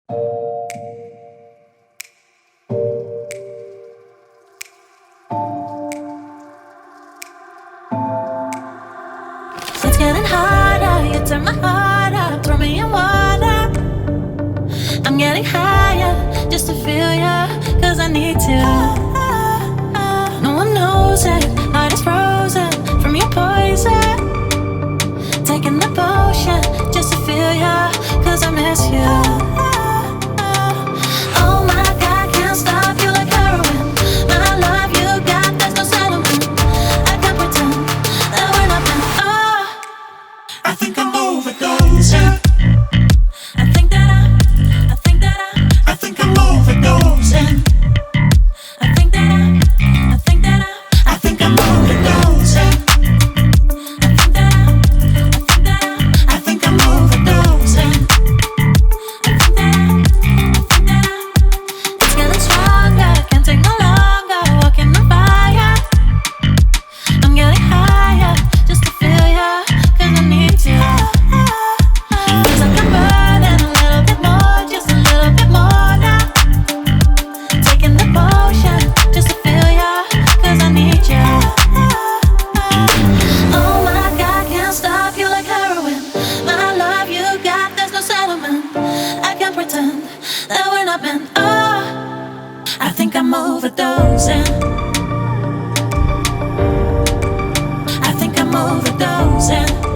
It's getting harder, you turn my heart up, throw me in water. I'm getting higher just to feel ya, cause I need to. No one knows it, heart is frozen from your poison. Taking the potion just to feel ya, cause I miss you. Oh my God, can't stop you like heroin. My love you got, there's no settlement. I can't pretend that we're not meant. Oh, I think I'm overdosing. I think that I think I'm overdosing. I think that I think I'm overdosing. I think I'm overdosing. it's getting stronger, can't take no longer, walking on fire. I'm getting higher just to feel ya, cause I need to. Feels like I'm burning a little bit more, just a little bit more now. Taking the potion just to feel ya, cause I need ya. Oh my God, can't stop you like heroin. My love you got, there's no settlement. I can't pretend that we're not meant. Oh, I think I'm overdosing. I think I'm overdosing.